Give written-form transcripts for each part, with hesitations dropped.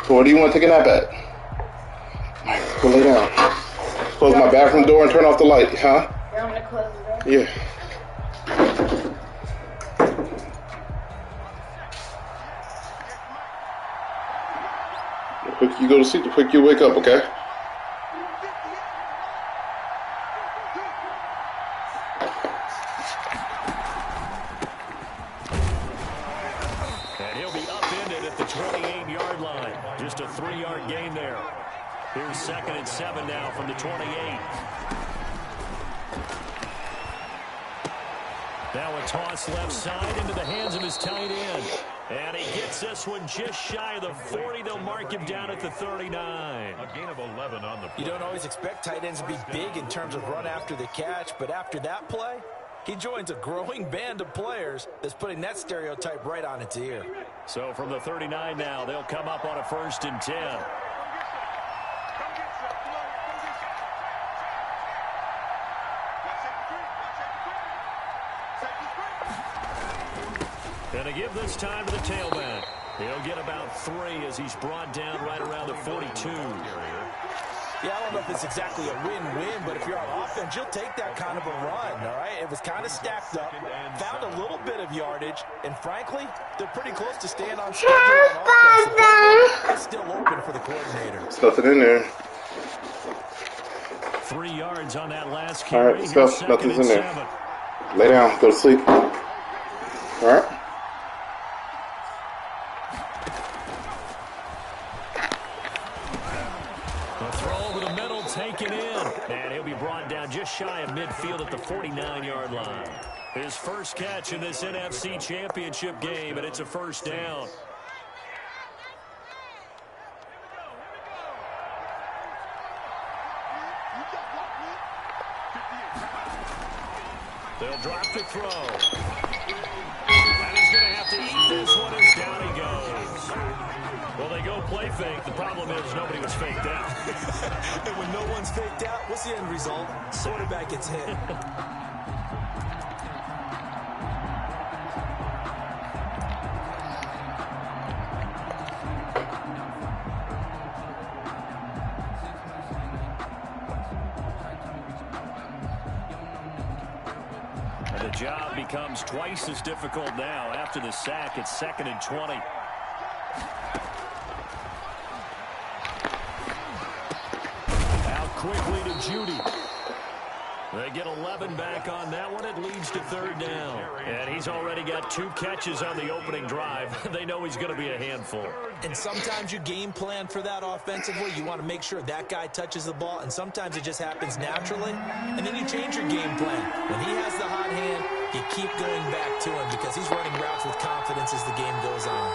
So what do you want to take a nap at? Alright, go lay down. Close my bathroom door and turn off the light, huh? You want me to close the door? Yeah. The quick you go to sleep, the quick you wake up, okay? And he'll be upended at the 28-yard line. Just a 3-yard gain there. Here's 2nd and 7 now from the 28. Now a toss left side into the hands of his tight end. And he gets this one just shy of the 40. They'll mark him down at the 39. A gain of 11 on the play. You don't always expect tight ends to be big in terms of run after the catch, but after that play, he joins a growing band of players that's putting that stereotype right on its ear. So from the 39 now, they'll come up on a 1st and 10. And to give this time to the tailback. He'll get about 3 as he's brought down right around the 42. Yeah, I don't know if it's exactly a win-win, but if you're on offense, you'll take that kind of a run, all right? It was kind of stacked up, found a little bit of yardage, and frankly, they're pretty close to staying on schedule on offense. It's still open for the coordinator. There's nothing in there. 3 yards on that last carry. Alright, stuff, nothing's in there. Lay down, go to sleep. Alright. Taken in, and he'll be brought down just shy of midfield at the 49-yard line. His first catch in this NFC Championship game, and it's a 1st down. They'll drop to throw. And he's going to have to eat this one as down he goes. Well, they go play fake. The problem is nobody was faked out. And when no one's faked out, what's the end result? Quarterback gets hit. And the job becomes twice as difficult now. After the sack, it's 2nd and 20. Quickly to Judy. They get 11 back on that one. It leads to 3rd down. And he's already got 2 catches on the opening drive. They know he's going to be a handful. And sometimes you game plan for that offensively. You want to make sure that guy touches the ball. And sometimes it just happens naturally. And then you change your game plan. When he has the hot hand, you keep going back to him because he's running routes with confidence as the game goes on.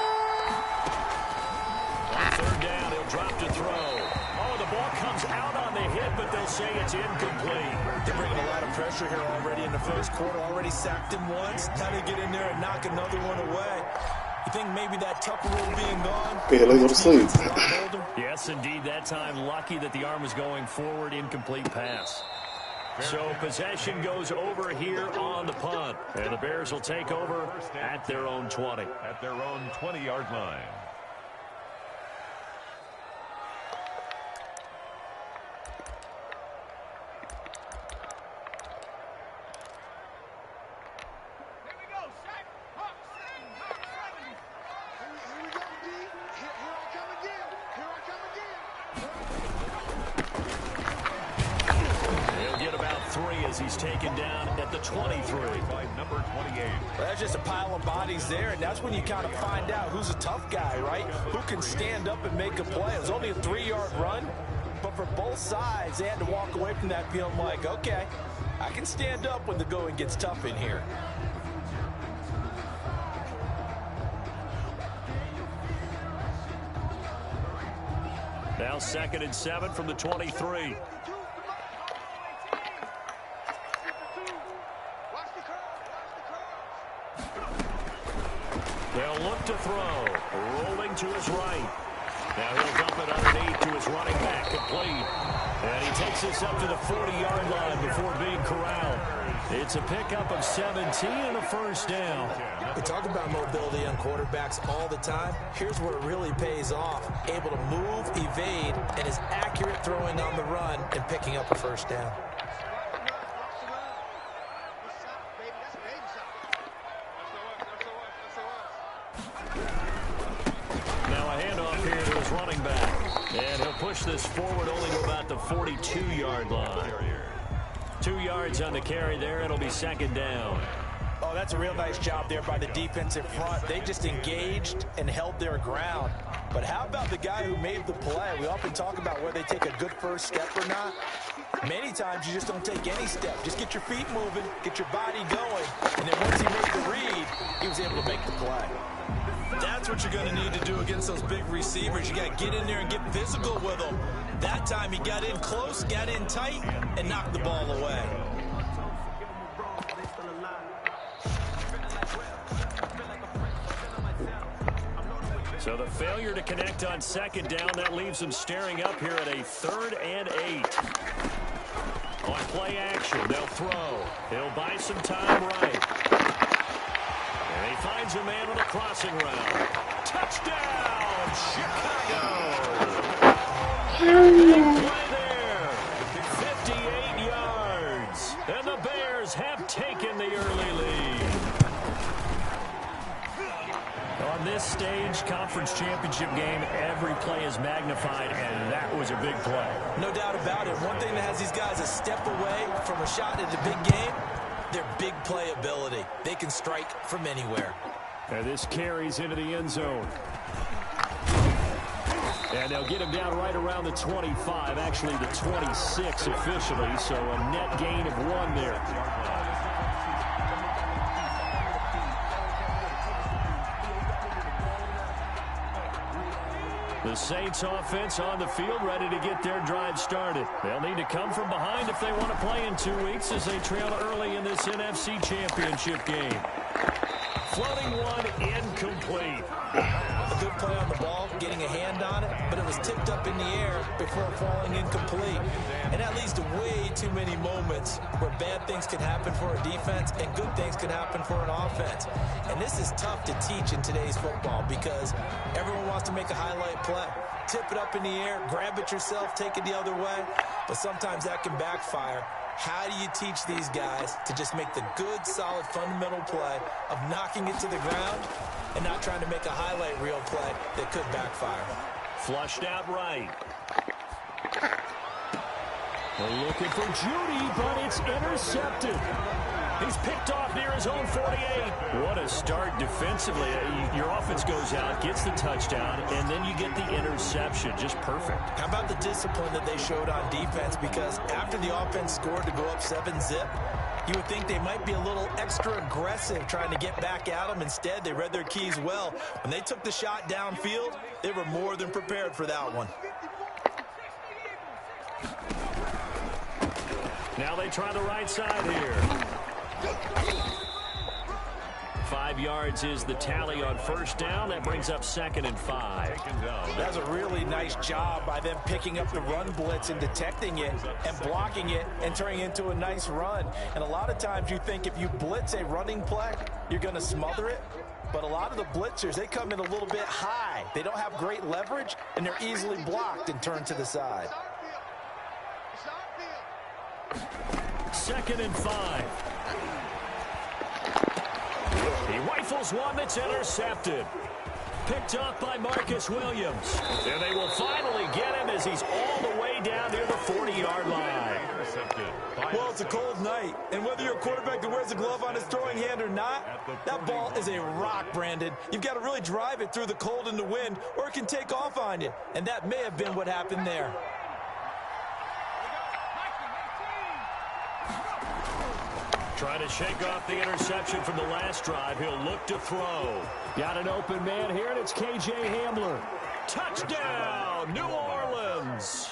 On 3rd down, he'll drop to throw. Oh, the ball comes out on the hit, but they'll say it's incomplete. They're bringing a lot of pressure here already in the first quarter. Already sacked him once. Time to get in there and knock another one away. You think maybe that Tucker rule being gone? Yeah, let's go to sleep. Yes, indeed. That time, lucky that the arm was going forward. Incomplete pass. So possession goes over here on the punt. And the Bears will take over at their own 20. At their own 20-yard line. He's taken down at the 23. By number 28. Well, that's just a pile of bodies there, and that's when you kind of find out who's a tough guy, right? Who can stand up and make a play. It was only a 3-yard run, but for both sides, they had to walk away from that feeling like, okay, I can stand up when the going gets tough in here. Now 2nd and 7 from the 23. They'll look to throw. Rolling to his right. Now he'll dump it underneath to his running back, complete. And he takes this up to the 40-yard line before being corralled. It's a pickup of 17 and a first down. We talk about mobility on quarterbacks all the time. Here's where it really pays off. Able to move, evade, and is accurate throwing on the run and picking up a first down. Now a handoff here to his running back. And he'll push this forward only to about the 42-yard line. 2 yards on the carry there. It'll be second down. Oh, that's a real nice job there by the defensive front. They just engaged and held their ground. But how about the guy who made the play? We often talk about whether they take a good first step or not. Many times you just don't take any step. Just get your feet moving, get your body going, and then once he made the read, he was able to make the play. That's what you're going to need to do against those big receivers. You got to get in there and get physical with them. That time he got in close, got in tight, and knocked the ball away. So the failure to connect on second down, that leaves him staring up here at a 3rd and 8. On play action, they'll throw. He'll buy some time right. And he finds a man on a crossing route. Touchdown, Chicago! Big play there. 58 yards. And the Bears have taken the early lead. On this stage, conference championship game, every play is magnified, and that was a big play. No doubt about it. One thing that has these guys a step away from a shot at the big game, their big play ability. They can strike from anywhere. And this carries into the end zone. And they'll get him down right around the 25, actually the 26 officially, so a net gain of 1 there. The Saints offense on the field, ready to get their drive started. They'll need to come from behind if they want to play in 2 weeks as they trail early in this NFC Championship game. Floating one, incomplete. A good play on the ball, getting a hand on it, but it was tipped up in the air before falling incomplete. And that leads to way too many moments where bad things can happen for a defense and good things can happen for an offense. And this is tough to teach in today's football because everyone wants to make a highlight play. Tip it up in the air, grab it yourself, take it the other way. But sometimes that can backfire. How do you teach these guys to just make the good, solid, fundamental play of knocking it to the ground and not trying to make a highlight reel play that could backfire? Flushed out right. They're looking for Judy, but it's intercepted. He's picked off near his own 48. What a start defensively. Your offense goes out, gets the touchdown, and then you get the interception. Just perfect. How about the discipline that they showed on defense? Because after the offense scored to go up 7-zip, you would think they might be a little extra aggressive trying to get back at them. Instead, they read their keys well. When they took the shot downfield, they were more than prepared for that one. Now they try the right side here. 5 yards is the tally on first down. That brings up 2nd and 5. That's a really nice job by them picking up the run blitz and detecting it and blocking it and turning it into a nice run. And a lot of times you think if you blitz a running play, you're going to smother it. But a lot of the blitzers, they come in a little bit high. They don't have great leverage, and they're easily blocked and turned to the side. 2nd and 5. He rifles one that's intercepted. Picked up by Marcus Williams. And they will finally get him as he's all the way down near the 40-yard line. Well, it's a cold night, and whether you're a quarterback that wears a glove on his throwing hand or not, that ball is a rock, Brandon. You've got to really drive it through the cold and the wind, or it can take off on you. And that may have been what happened there. Trying to shake off the interception from the last drive. He'll look to throw. Got an open man here, and it's K.J. Hamler. Touchdown, New Orleans.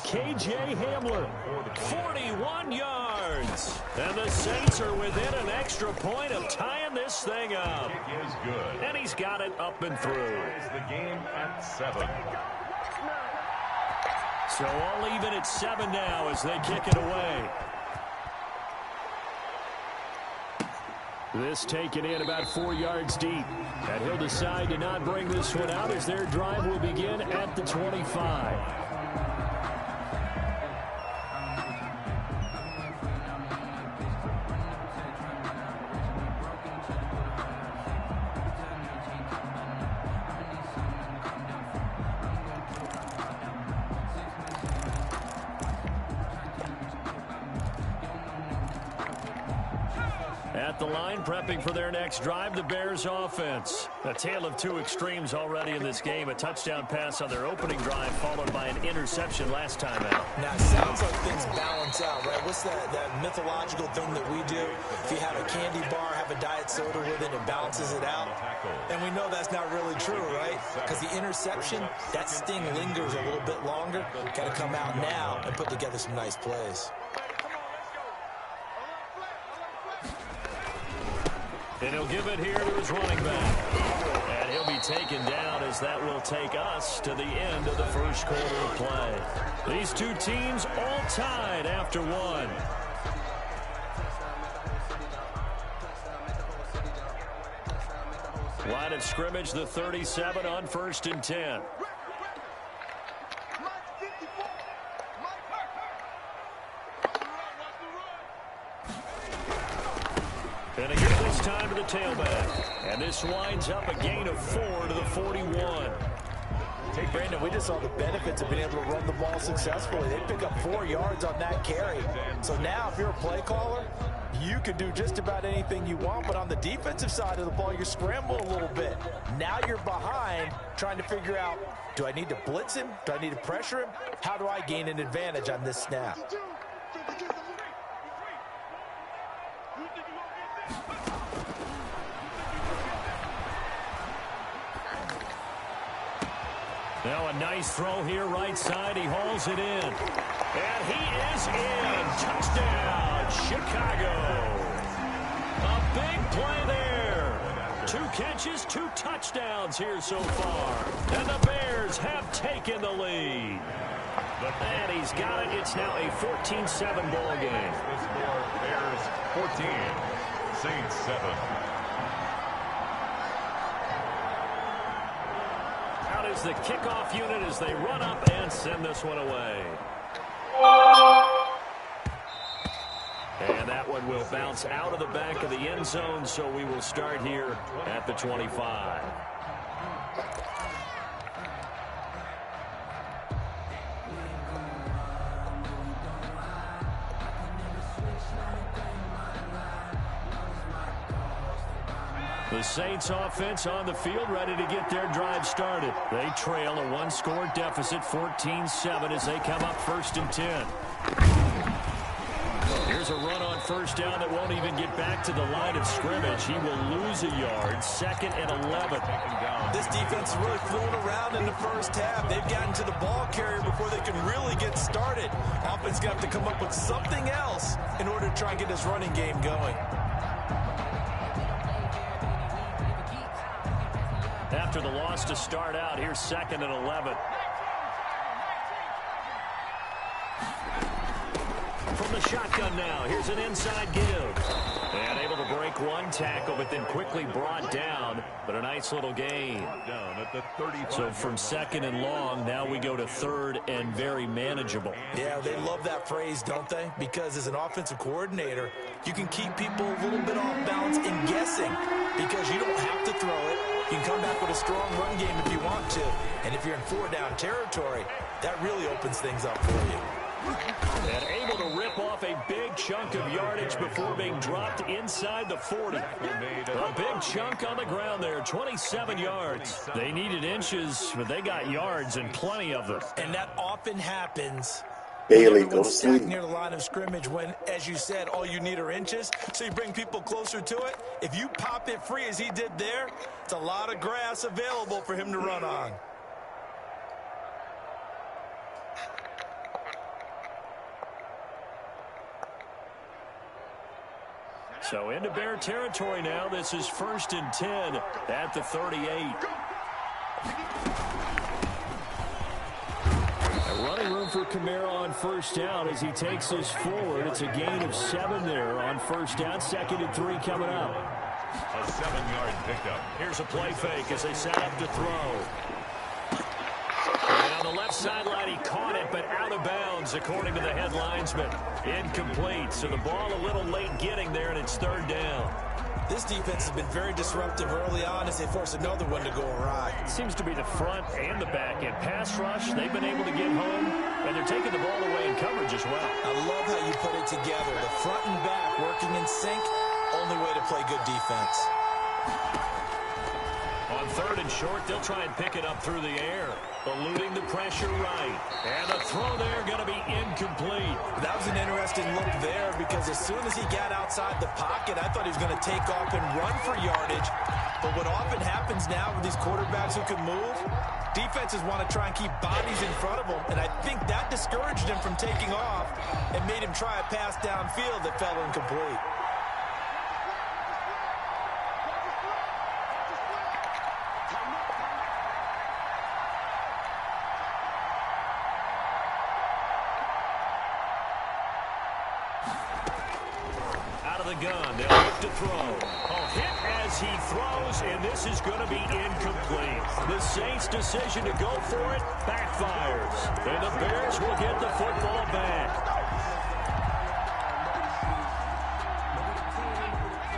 K.J. Hamler, 41 yards. And the Saints are within an extra point of tying this thing up. Is good. And he's got it up and through. Is the game at 7. So all even at 7 now as they kick it away. This taken in about 4 yards deep. And he'll decide to not bring this one out as their drive will begin at the 25. At the line, prepping for their next drive, the Bears offense. A tale of two extremes already in this game. A touchdown pass on their opening drive, followed by an interception last time out. Now, it sounds like things balance out, right? What's that mythological thing that we do? If you have a candy bar, have a diet soda with it, it balances it out. And we know that's not really true, right? Because the interception, that sting lingers a little bit longer. Got to come out now and put together some nice plays. And he'll give it here to his running back. And he'll be taken down as that will take us to the end of the first quarter of play. These two teams all tied after one. Line of scrimmage, the 37 on 1st and 10. And again this time to the tailback. And this winds up a gain of 4 to the 41. Hey, Brandon, we just saw the benefits of being able to run the ball successfully. They pick up 4 yards on that carry. So now if you're a play caller, you can do just about anything you want. But on the defensive side of the ball, you scramble a little bit. Now you're behind trying to figure out, do I need to blitz him? Do I need to pressure him? How do I gain an advantage on this snap? Now a nice throw here right side. He hauls it in. And he is in. Touchdown, Chicago. A big play there. 2 catches, 2 touchdowns here so far. And the Bears have taken the lead. And he's got it. It's now a 14-7 ball game. The score, Bears 14, Saints 7. Is the kickoff unit as they run up and send this one away. And that one will bounce out of the back of the end zone, so we will start here at the 25. The Saints offense on the field ready to get their drive started. They trail a 1-score deficit, 14-7 as they come up 1st and 10. Here's a run on 1st down that won't even get back to the line of scrimmage. He will lose a yard, 2nd and 11. This defense is really fooling around in the first half. They've gotten to the ball carrier before they can really get started. Offense got to come up with something else in order to try and get this running game going. After the loss to start out, here's 2nd and 11. From the shotgun now, here's an inside give. And able to break one tackle, but then quickly brought down. But a nice little gain. So from 2nd and long, now we go to 3rd and very manageable. Yeah, they love that phrase, don't they? Because as an offensive coordinator, you can keep people a little bit off balance and guessing because you don't have to throw it. You can come back with a strong run game if you want to. And if you're in 4-down territory, that really opens things up for you. And able to rip off a big chunk of yardage before being dropped inside the 40. A big chunk on the ground there, 27 yards. They needed inches, but they got yards and plenty of them. And that often happens. Bailey, go to sleep. Near the line of scrimmage when, as you said, all you need are inches. So you bring people closer to it. If you pop it free as he did there, it's a lot of grass available for him to run on. So into Bear territory now. This is 1st and 10 at the 38. Running room for Kamara on 1st down as he takes us forward. It's a gain of 7 there on 1st down. 2nd and 3 coming up. 7-yard pickup. Here's a play fake as they set up to throw. And on the left sideline, he caught it, but out of bounds, according to the head linesman. Incomplete, so the ball a little late getting there, and it's third down. This defense has been very disruptive early on as they force another one to go awry. It seems to be the front and the back end. Pass rush, they've been able to get home, and they're taking the ball away in coverage as well. I love how you put it together. The front and back working in sync, only way to play good defense. On third and short, they'll try and pick it up through the air. Eluding the pressure right. And the throw there going to be incomplete. That was an interesting look there because as soon as he got outside the pocket, I thought he was going to take off and run for yardage. But what often happens now with these quarterbacks who can move, defenses want to try and keep bodies in front of them. And I think that discouraged him from taking off and made him try a pass downfield that fell incomplete. Gun. They'll look to throw. A hit as he throws, and this is going to be incomplete. The Saints' decision to go for it backfires, and the Bears will get the football back.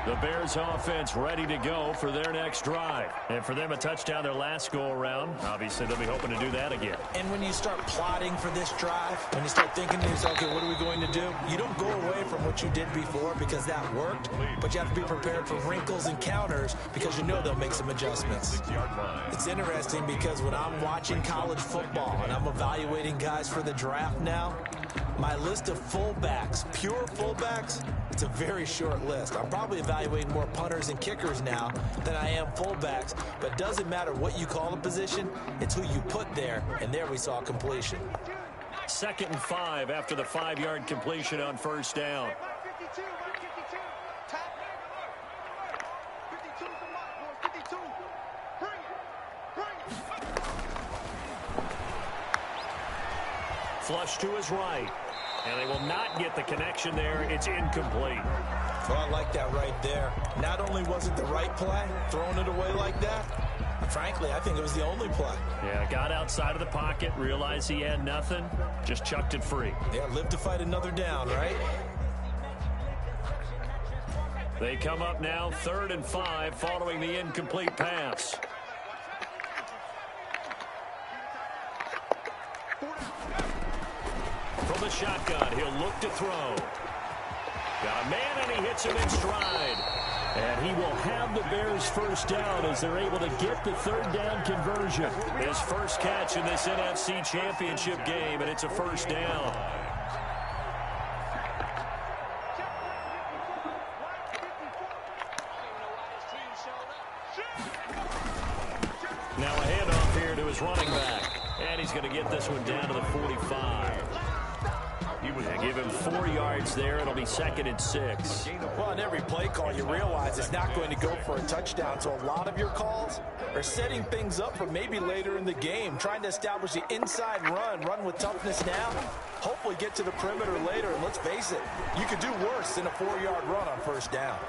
The Bears offense ready to go for their next drive. And for them, a touchdown their last go-around. Obviously, they'll be hoping to do that again. And when you start plotting for this drive, when you start thinking to yourself, okay, what are we going to do? You don't go away from what you did before because that worked, but you have to be prepared for wrinkles and counters because you know they'll make some adjustments. It's interesting because when I'm watching college football and I'm evaluating guys for the draft now, my list of fullbacks, pure fullbacks, it's a very short list. I'm probably evaluating more punters and kickers now than I am fullbacks, but it doesn't matter what you call a position, it's who you put there, and there we saw completion. 2nd and 5 after the 5-yard completion on first down. Flush to his right. And they will not get the connection there. It's incomplete. Well, I like that right there. Not only was it the right play, throwing it away like that, frankly, I think it was the only play. Yeah, got outside of the pocket, realized he had nothing, just chucked it free. Yeah, live to fight another down, right? They come up now 3rd and 5 following the incomplete pass. From the shotgun, he'll look to throw. Got a man, and he hits him in stride. And he will have the Bears first down as they're able to get the 3rd down conversion. His first catch in this NFC Championship game, and it's a first down. Now a handoff here to his running back. And he's going to get this one down to the 45. Give him 4 yards there. It'll be 2nd and 6. Well, on every play call, you realize it's not going to go for a touchdown. So a lot of your calls are setting things up for maybe later in the game, trying to establish the inside run with toughness now, hopefully get to the perimeter later. And let's face it, you could do worse than a 4-yard run on first down.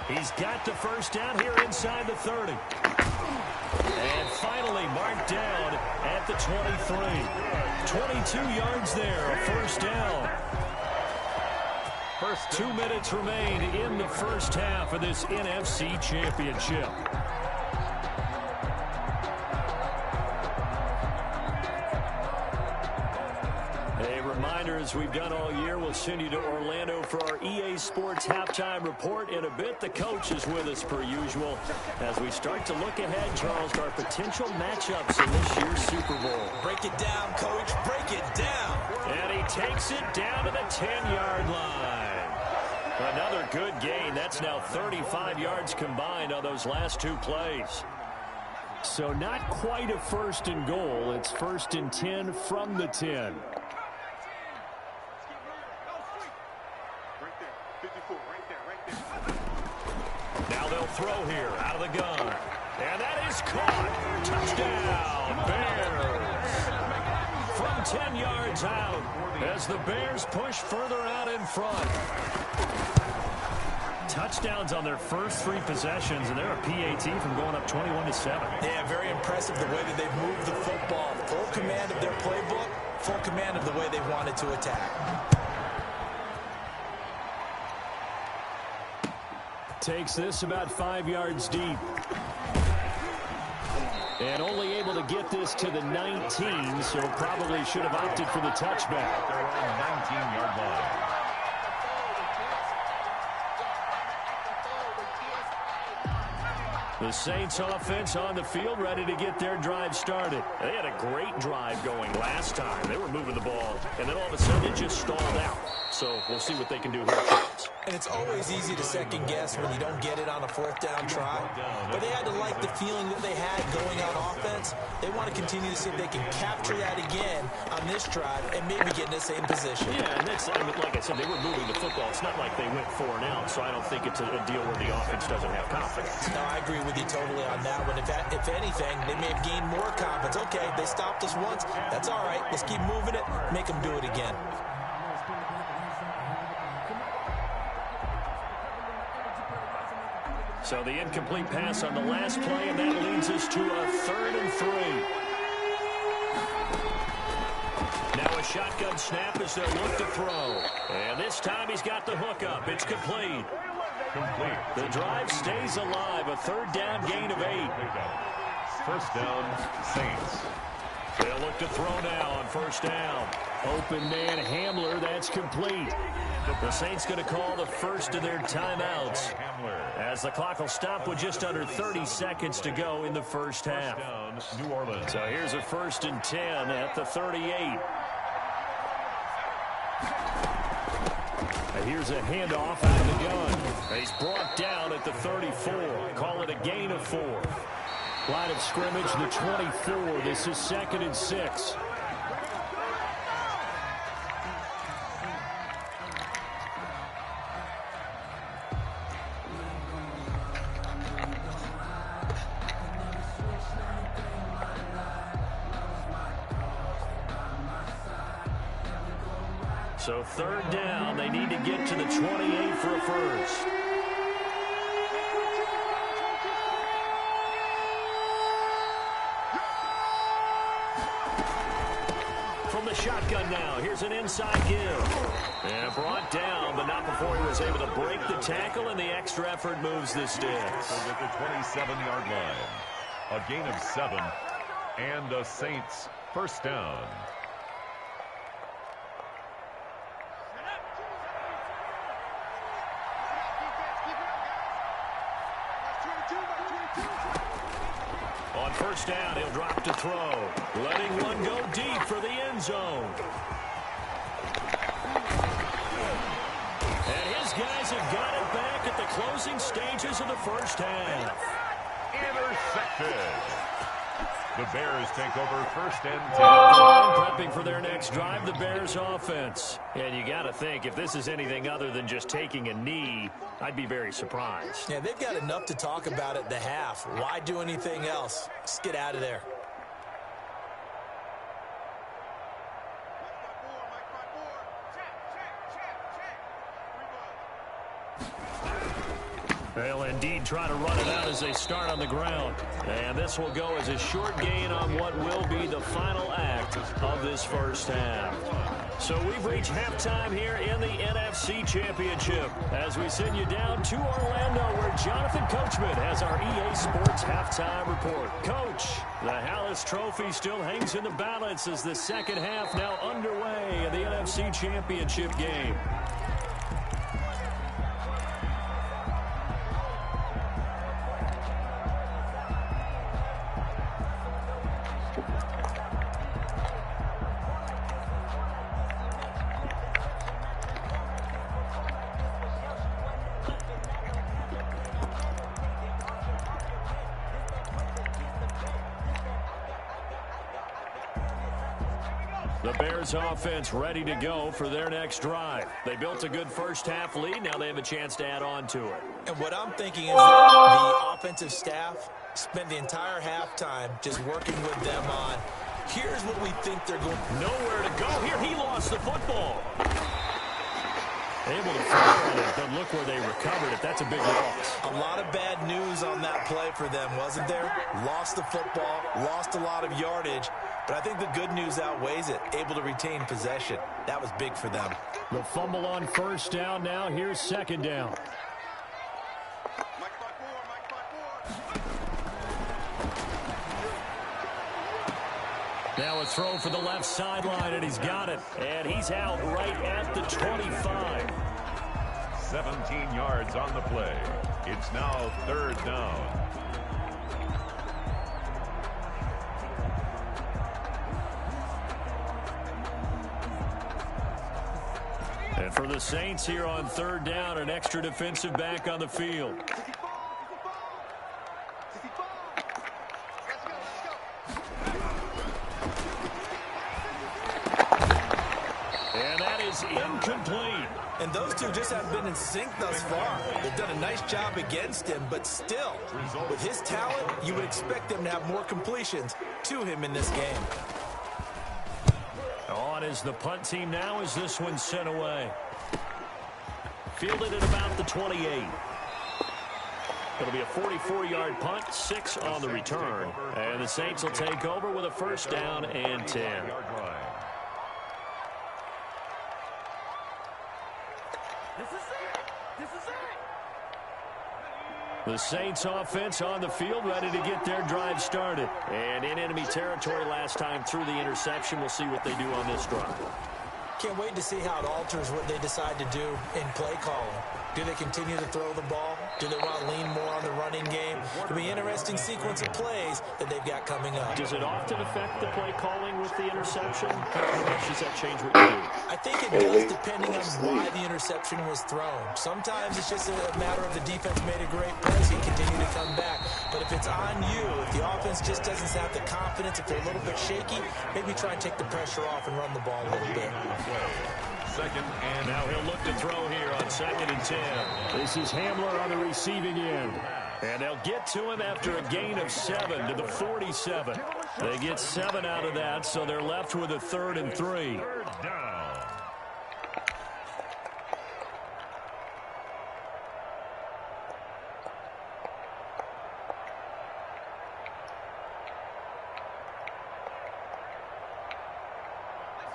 He's got the first down here inside the 30. And finally marked down at the 23. 22 yards there, a first down. 2 minutes remain in the first half of this NFC Championship. A reminder, as we've done all year, we'll send you to Orlando for our EA Sports halftime report. In a bit, the coach is with us per usual as we start to look ahead, Charles, to our potential matchups in this year's Super Bowl. Break it down, Coach. Break it down. And he takes it down to the 10-yard line. Another good gain. That's now 35 yards combined on those last 2 plays. So not quite a 1st and goal. It's 1st and 10 from the 10. Now they'll throw here out of the gun. And that is caught. Touchdown, Bears. From 10 yards out as the Bears push further out in front. touchdowns on their first 3 possessions, and they're a PAT from going up 21-7. Yeah, very impressive the way that they've moved the football. Full command of their playbook, full command of the way they wanted to attack. Takes this about 5 yards deep. And only able to get this to the 19, so probably should have opted for the touchback. They're on 19-yard line. The Saints offense on the field, ready to get their drive started. They had a great drive going last time. They were moving the ball, and then all of a sudden it just stalled out. So we'll see what they can do here, Charles. And it's always easy to second guess when you don't get it on a 4th down try. But they had to like the feeling that they had going on offense. They want to continue to see if they can capture that again on this drive and maybe get in the same position. Yeah, and that's, like I said, they were moving the football. It's not like they went 4 and out, so I don't think it's a deal where the offense doesn't have confidence. No, I agree with you totally on that one. If anything, they may have gained more confidence. Okay, they stopped us once. That's all right. Let's keep moving it. Make them do it again. So the incomplete pass on the last play, and that leads us to a 3rd and 3. Now a shotgun snap as they'll look to throw. And this time he's got the hook up. It's complete. The drive stays alive. A 3rd down gain of 8. First down, Saints. They'll look to throw now on 1st down. Open man Hamler, that's complete. The Saints going to call the first of their timeouts as the clock will stop with just under 30 seconds to go in the first half. New Orleans. So here's a 1st and 10 at the 38. Here's a handoff out of the gun. He's brought down at the 34. Call it a gain of 4. Line of scrimmage, the 24. This is 2nd and 6. So 3rd down, they need to get to the 28 for a first. From the shotgun now, here's an inside give. And brought down, but not before he was able to break the tackle, and the extra effort moves the sticks. So at the 27-yard line, a gain of 7, and the Saints 1st down. On 1st down, he'll drop to throw. Letting one go deep for the end zone. And his guys have got it back at the closing stages of the first half. Intercepted. The Bears take over 1st and 10. Prepping for their next drive, the Bears offense. And you got to think, if this is anything other than just taking a knee, I'd be very surprised. Yeah, they've got enough to talk about at the half. Why do anything else? Just get out of there. They'll indeed try to run it out as they start on the ground. And this will go as a short gain on what will be the final act of this first half. So we've reached halftime here in the NFC Championship as we send you down to Orlando where Jonathan Coachman has our EA Sports halftime report. Coach, the Hallis Trophy still hangs in the balance as the second half now underway in the NFC Championship game. The Bears offense ready to go for their next drive. They built a good first half lead. Now they have a chance to add on to it. And what I'm thinking is that the offensive staff spent the entire halftime just working with them on, here's what we think they're going. Nowhere to go here. He lost the football. Able to fire on it, but look where they recovered it. That's a big loss. A lot of bad news on that play for them, wasn't there? Lost the football, lost a lot of yardage, but I think the good news outweighs it. Able to retain possession. That was big for them. The fumble on first down now. Here's second down. Now a throw for the left sideline, and he's got it. And he's out right at the 25. 17 yards on the play. It's now third down. And for the Saints here on third down, an extra defensive back on the field. And that is incomplete. And those two just haven't been in sync thus far. They've done a nice job against him, but still, with his talent, you would expect them to have more completions to him in this game. On is the punt team now as this one's sent away. Fielded at about the 28. It'll be a 44-yard punt, 6 on the return. And the Saints will take over with a first down and 10. The Saints offense on the field, ready to get their drive started. And in enemy territory last time through the interception. We'll see what they do on this drive. Can't wait to see how it alters what they decide to do in play calling. Do they continue to throw the ball? Do they want to lean more on the running game? It'll be an interesting sequence of plays that they've got coming up. Does it often affect the play calling with the interception? How much does that change what you do? I think it does, depending on why the interception was thrown. Sometimes it's just a matter of the defense made a great play, so you continue to come back. But if it's on you, if the offense just doesn't have the confidence, if they're a little bit shaky, maybe try and take the pressure off and run the ball a little bit. Second and now he'll look to throw here on 2nd and 10. This is Hamler on the receiving end. And they'll get to him after a gain of 7 to the 47. They get 7 out of that, so they're left with a 3rd and 3. third down.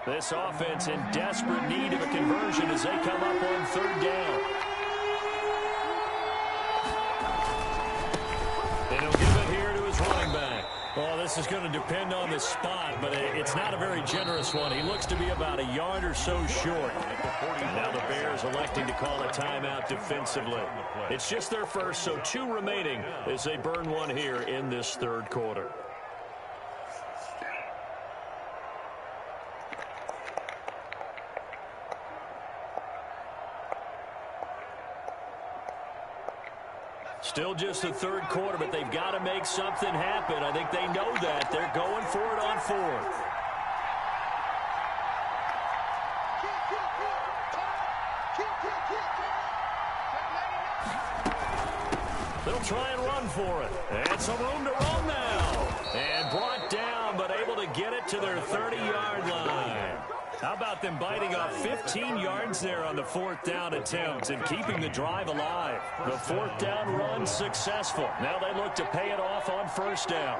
This offense in desperate need of a conversion as they come up on 3rd down. And he'll give it here to his running back. Well, this is going to depend on the spot, but it's not a very generous one. He looks to be about a yard or so short. Now the Bears electing to call a timeout defensively. It's just their first, so 2 remaining as they burn one here in this 3rd quarter. Still just the 3rd quarter, but they've got to make something happen. I think they know that. They're going for it on 4th. They'll try and run for it. And some room to run now. And brought down, but able to get it to their 30-yard line. How about them biting off 15 yards there on the 4th down attempt and keeping the drive alive? The 4th down run successful. Now they look to pay it off on 1st down.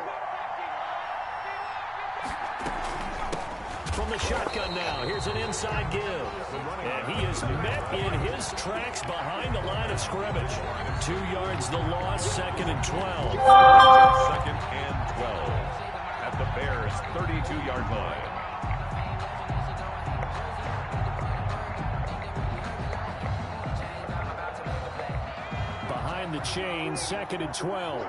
From the shotgun now, here's an inside give. And he is met in his tracks behind the line of scrimmage. 2 yards the loss, 2nd and 12. 2nd and 12 at the Bears' 32-yard line. The chain, 2nd and 12.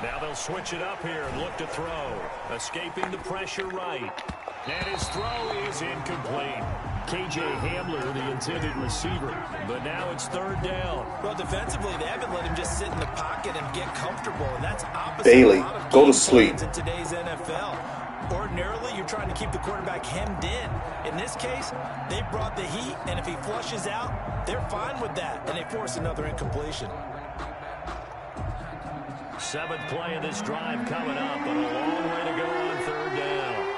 Now they'll switch it up here and look to throw. Escaping the pressure right. And his throw is incomplete. K.J. Hamler, the intended receiver. But now it's 3rd down. Well, defensively, they haven't let him just sit in the pocket and get comfortable, and that's opposite Bailey, a lot of go to game sleep. plans in today's NFL. Ordinarily, you're trying to keep the quarterback hemmed in. In this case, they brought the heat, and if he flushes out, they're fine with that, and they force another incompletion. Seventh play of this drive coming up, but a long way to go on third down.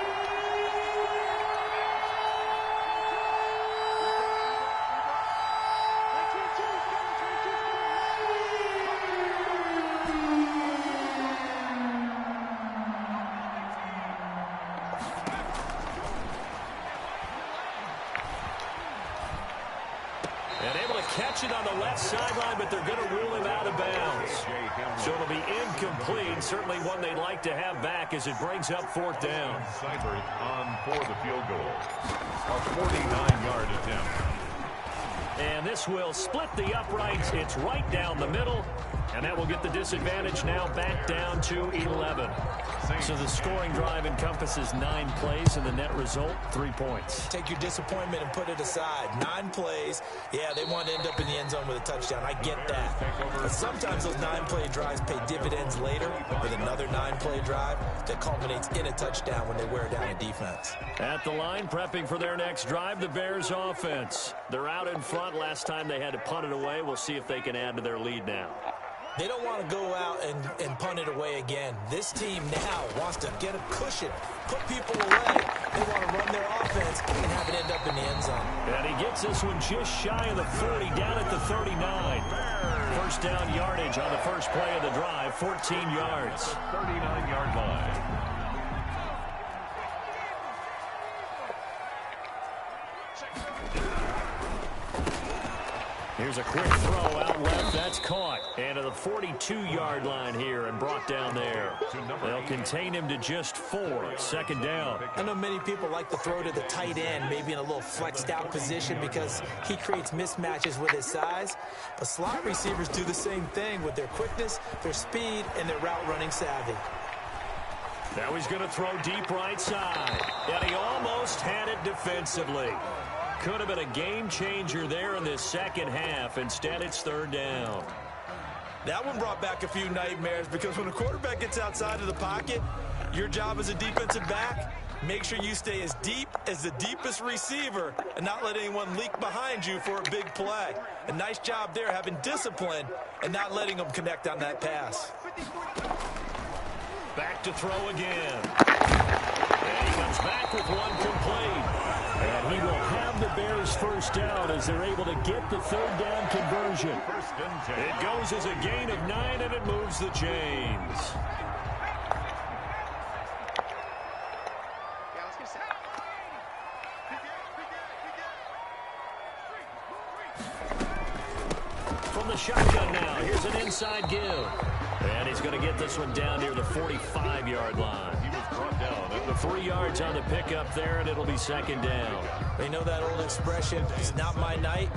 And able to catch it on the left sideline, but they're going to rule him out of bounds. So it'll be incomplete. Certainly one they'd like to have back as it brings up fourth down. Seibert on for the field goal. A 49-yard attempt. And this will split the uprights. It's right down the middle. And that will get the disadvantage now back down to 11. So the scoring drive encompasses 9 plays, and the net result, 3 points. Take your disappointment and put it aside. 9 plays. Yeah, they want to end up in the end zone with a touchdown. I get that. But sometimes those 9-play drives pay dividends later with another 9-play drive that culminates in a touchdown when they wear down a defense. At the line, prepping for their next drive, the Bears offense. They're out in front. Last time they had to punt it away. We'll see if they can add to their lead now. They don't want to go out and punt it away again. This team now wants to get a cushion, put people away. They want to run their offense and have it end up in the end zone. And he gets this one just shy of the 40, down at the 39. First down yardage on the first play of the drive, 14 yards. 39-yard line. Here's a quick throw out left. That's caught. And to the 42-yard line here and brought down there. They'll contain him to just 4. Second down. I know many people like to throw to the tight end, maybe in a little flexed out position because he creates mismatches with his size. But slot receivers do the same thing with their quickness, their speed, and their route running savvy. Now he's going to throw deep right side. And he almost had it defensively. Could have been a game changer there in this second half. Instead, it's third down. That one brought back a few nightmares because when a quarterback gets outside of the pocket, your job as a defensive back, make sure you stay as deep as the deepest receiver and not let anyone leak behind you for a big play. A nice job there having discipline and not letting them connect on that pass. Back to throw again. And he comes back with one complete. And he will have the Bears first down as they're able to get the third down conversion. It goes as a gain of 9, and it moves the chains. From the shotgun now, here's an inside give. And he's going to get this one down near the 45-yard line. He was brought down at the 3 yards on the pickup there, and it'll be second down. They know that old expression, it's not my night.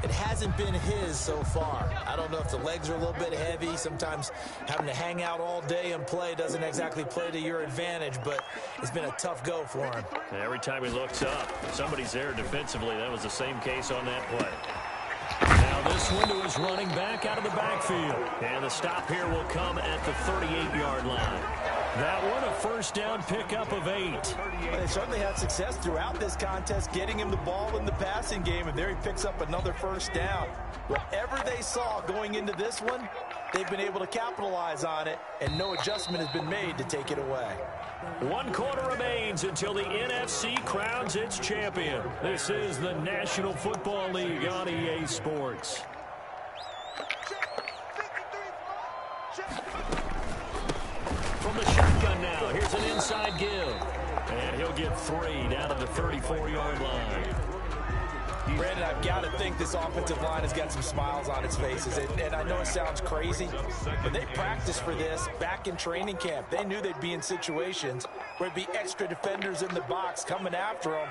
It hasn't been his so far. I don't know if the legs are a little bit heavy. Sometimes having to hang out all day and play doesn't exactly play to your advantage, but it's been a tough go for him. Every time he looks up, somebody's there defensively. That was the same case on that play. Now this one to his running back out of the backfield. And the stop here will come at the 38-yard line. That one, a first down pickup of 8. Well, they certainly had success throughout this contest, getting him the ball in the passing game, and there he picks up another first down. Whatever they saw going into this one, they've been able to capitalize on it, and no adjustment has been made to take it away. 1 quarter remains until the NFC crowns its champion. This is the National Football League on EA Sports. From the shotgun now, here's an inside give. And he'll get 3 down to the 34-yard line. Brandon, I've got to think this offensive line has got some smiles on its faces. And I know it sounds crazy, but they practiced for this back in training camp. They knew they'd be in situations where there'd be extra defenders in the box coming after them,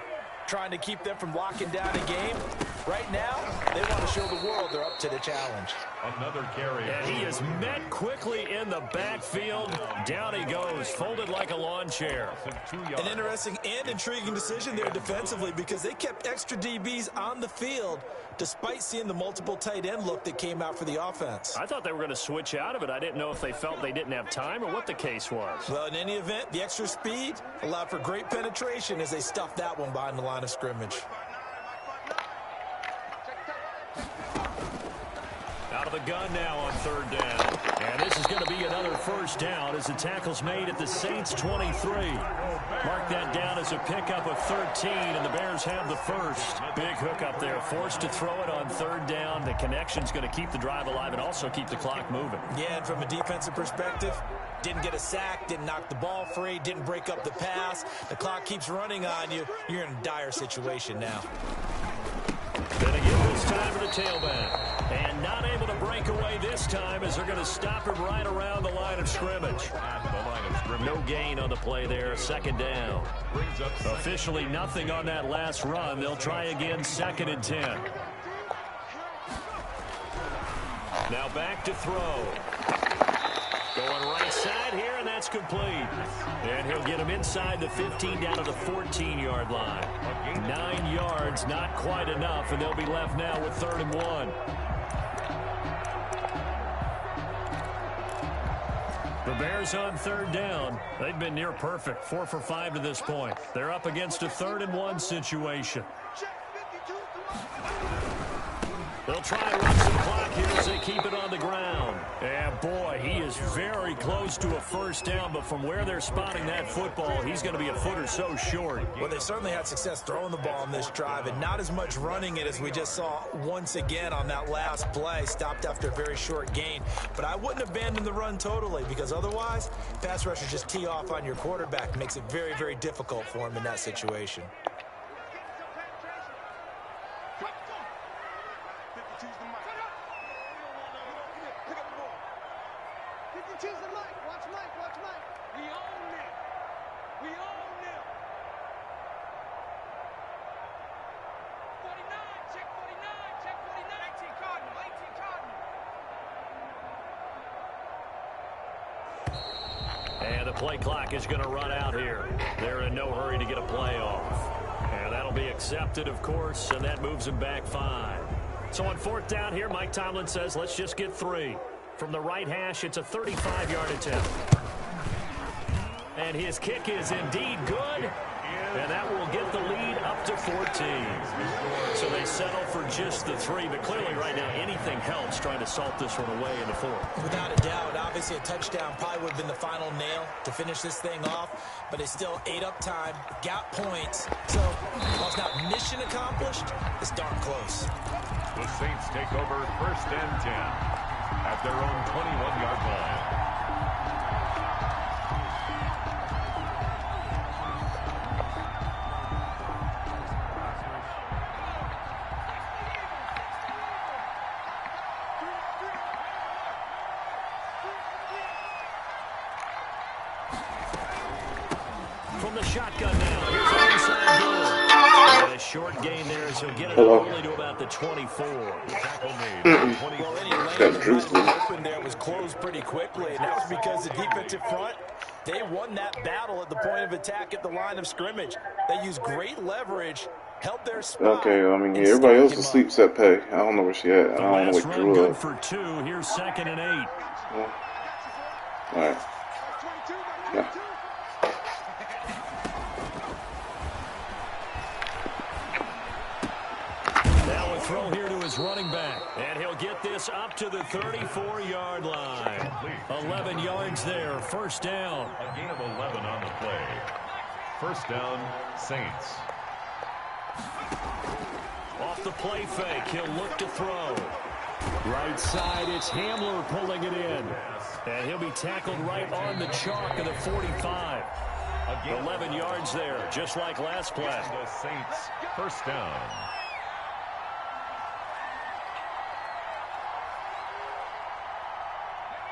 trying to keep them from locking down a game. Right now, they want to show the world they're up to the challenge. Another carry. And he is met quickly in the backfield. Down he goes, folded like a lawn chair. An interesting and intriguing decision there defensively because they kept extra DBs on the field despite seeing the multiple tight end look that came out for the offense. I thought they were going to switch out of it. I didn't know if they felt they didn't have time or what the case was. Well, in any event, the extra speed allowed for great penetration as they stuffed that one behind the line of scrimmage. Out of the gun now on third down. And this is going to be another first down as the tackle's made at the Saints 23. Mark that down as a pickup of 13, and the Bears have the first. Big hook up there, forced to throw it on third down. The connection's going to keep the drive alive and also keep the clock moving. Yeah, and from a defensive perspective, didn't get a sack, didn't knock the ball free, didn't break up the pass. The clock keeps running on you. You're in a dire situation now. Gonna give this time to the tailback. And not able to break away this time as they're going to stop him right around the line of scrimmage. No gain on the play there, second down. Officially nothing on that last run. They'll try again, second and 10. Now back to throw. Going right side here, and that's complete. And he'll get him inside the 15 down to the 14-yard line. 9 yards, not quite enough, and they'll be left now with 3rd and 1. The Bears on third down. They've been near perfect, 4 for 5 to this point. They're up against a 3rd and 1 situation. They'll try to run some clock here as they keep it on the ground. And boy, he is very close to a first down, but from where they're spotting that football, he's going to be a foot or so short. Well, they certainly had success throwing the ball on this drive, and not as much running it as we just saw once again on that last play, stopped after a very short gain. But I wouldn't abandon the run totally, because otherwise, pass rushers just tee off on your quarterback. Makes it very, very difficult for him in that situation. And the play clock is going to run out here. They're in no hurry to get a play off. And that'll be accepted, of course, and that moves them back 5. So on 4th down here, Mike Tomlin says, let's just get 3. From the right hash, it's a 35-yard attempt. And his kick is indeed good. And that will get the lead up to 14. So they settle for just the 3. But clearly right now, anything helps trying to salt this one away in the 4th. Without a doubt, obviously a touchdown probably would have been the final nail to finish this thing off. But it's still ate up time, got points. So while it's not mission accomplished, it's darn close. The Saints take over 1st and 10 at their own 21-yard line. From the shotgun now, here's an inside goal. And a short gain there as he'll get it only to about the 24. Well, any lane open there was closed pretty quickly, and that was because the defensive front, they won that battle at the point of attack at the line of scrimmage. They used great leverage, held their spot. Okay, I mean, everybody else is asleep except Pay. I don't know where she at. I don't know what Drew good for 2. Here's 2nd and 8. All right. Yeah. Now a throw here to his running back. And he'll get this up to the 34-yard line. 11 yards there. First down. A gain of 11 on the play. First down, Saints. Off the play fake, he'll look to throw. Right side, it's Hamler pulling it in. And he'll be tackled right on the chalk of the 45. 11 yards there, just like last play. The Saints, first down.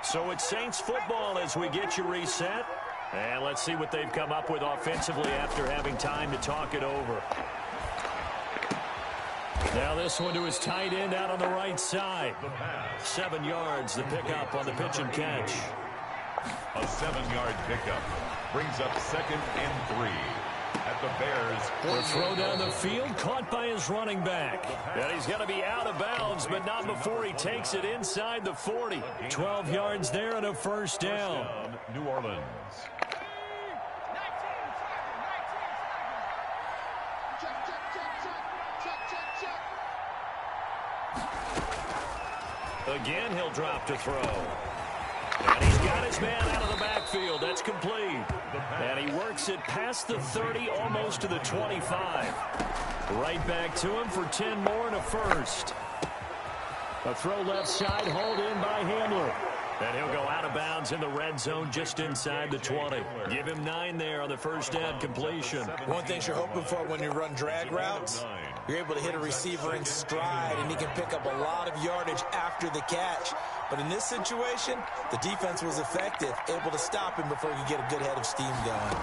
So it's Saints football as we get you reset. And let's see what they've come up with offensively after having time to talk it over. Now this one to his tight end out on the right side. 7 yards, the pickup on the pitch and catch. A 7-yard pickup brings up 2nd and 3 at the Bears. The throw down the field, caught by his running back. And he's going to be out of bounds, but not before he takes it inside the 40. 12 yards there and a first down. New Orleans. Again, he'll drop to throw. And he's got his man out of the backfield. That's complete. And he works it past the 30, almost to the 25. Right back to him for 10 more and a first. A throw left side, hauled in by Hamler. And he'll go out of bounds in the red zone just inside the 20. Give him 9 there on the first down completion. One thing you're hoping for when you run drag routes, you're able to hit a receiver in stride, and he can pick up a lot of yardage after the catch. But in this situation, the defense was effective, able to stop him before he could get a good head of steam going.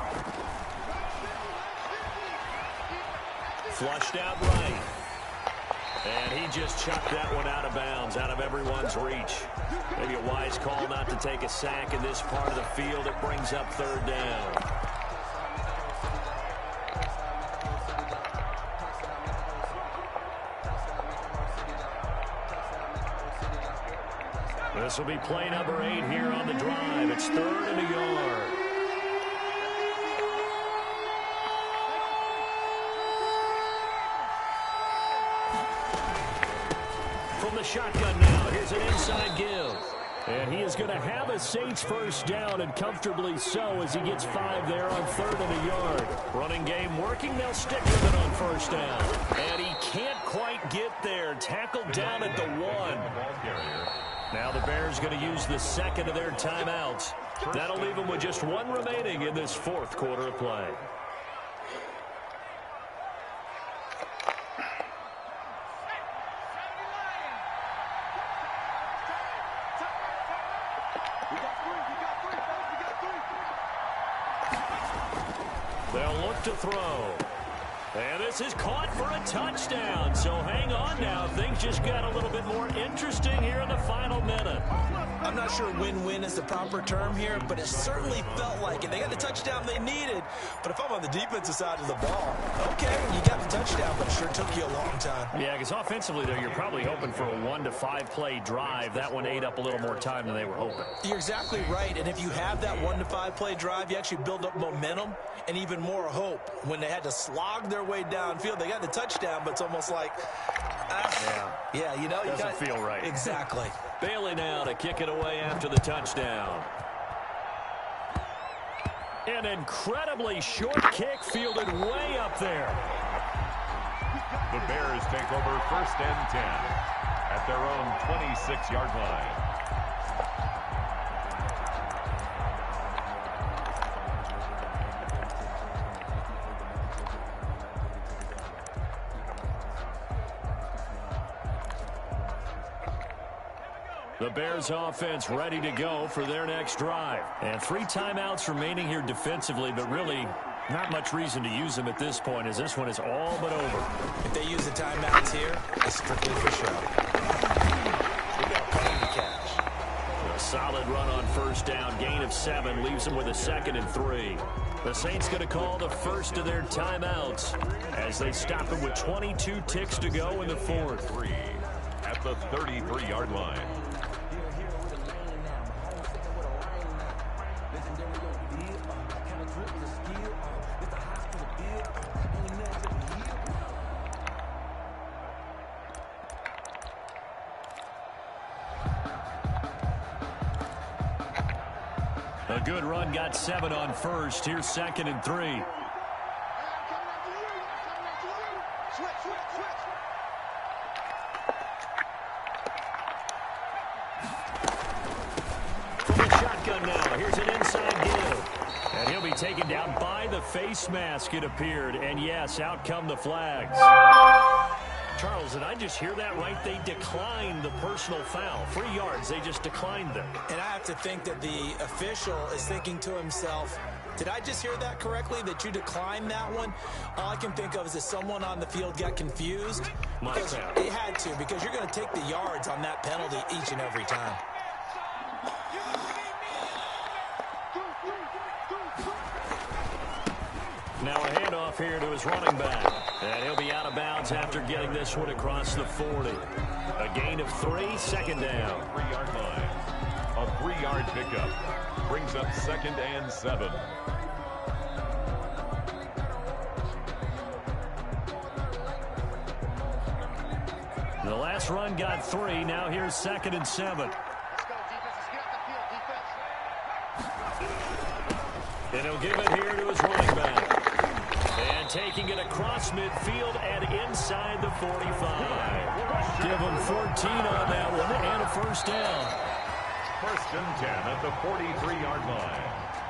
Flushed out right. And he just chucked that one out of bounds, out of everyone's reach. Maybe a wise call not to take a sack in this part of the field. It brings up third down. This will be play number 8 here on the drive. It's 3rd and a yard. From the shotgun now, here's an inside give. And he is going to have a Saints first down, and comfortably so, as he gets 5 there on 3rd and a yard. Running game working. They'll stick with it on first down. And he can't quite get there. Tackled down at the 1. Now the Bears going to use the second of their timeouts. That'll leave them with just 1 remaining in this 4th quarter of play. They'll look to throw. And this is caught for a touchdown. So hang on now. Things just got a little bit more interesting here in the final minute. I'm not sure win-win is the proper term here, but it certainly felt like it. They got the touchdown they needed. But if I'm on the defensive side of the ball, okay, you got the touchdown, but it sure took you a long time. Yeah, because offensively, though, you're probably hoping for a 1 to 5 play drive. That one ate up a little more time than they were hoping. You're exactly right. And if you have that 1 to 5 play drive, you actually build up momentum and even more hope. When they had to slog their way downfield, they got the touchdown, but it's almost like, yeah, you know, you doesn't feel right. Exactly. Bailey now to kick it away after the touchdown. An incredibly short kick fielded way up there. The Bears take over 1st and 10 at their own 26-yard line. The Bears offense ready to go for their next drive. And 3 timeouts remaining here defensively, but really not much reason to use them at this point, as this one is all but over. If they use the timeouts here, it's strictly for show. We got plenty to catch. A solid run on first down. Gain of 7 leaves them with a 2nd and 3. The Saints going to call the first of their timeouts as they stop it with 22 ticks to go in the 4th. 3 at the 33-yard line. A good run, got 7 on first. Here's 2nd and 3. From the shotgun now, here's an inside give. And he'll be taken down by the face mask, it appeared. And yes, out come the flags. Charles, did I just hear that right? They declined the personal foul. 3 yards, they just declined them. And I have to think that the official is thinking to himself, did I just hear that correctly, that you declined that one? All I can think of is that someone on the field got confused. It had to, because you're going to take the yards on that penalty each and every time. Now a handoff here to his running back. And he'll be out of bounds after getting this one across the 40. A gain of 3, 2nd down. 3-yard line. A 3-yard pickup brings up 2nd and 7. The last run got 3. Now here's 2nd and 7. And he'll give it here to his running back. And taking it across midfield and inside the 45. Give him 14 on that one and a first down. 1st and 10 at the 43-yard line.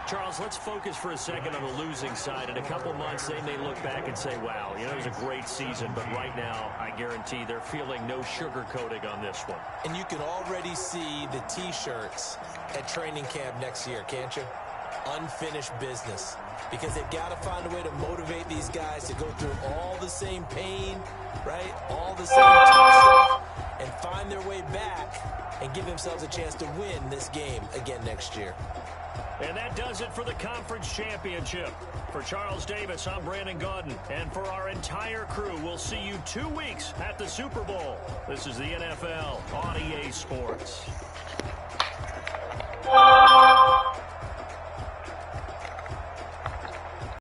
Charles, let's focus for a second on the losing side. In a couple months, they may look back and say, wow, it was a great season. But right now, I guarantee they're feeling no sugarcoating on this one. And you can already see the T-shirts at training camp next year, can't you? Unfinished business. Because they've got to find a way to motivate these guys to go through all the same pain, right? All the same tough stuff, and find their way back and give themselves a chance to win this game again next year. And that does it for the conference championship. For Charles Davis, I'm Brandon Gaudin. And for our entire crew, we'll see you 2 weeks at the Super Bowl. This is the NFL on EA Sports.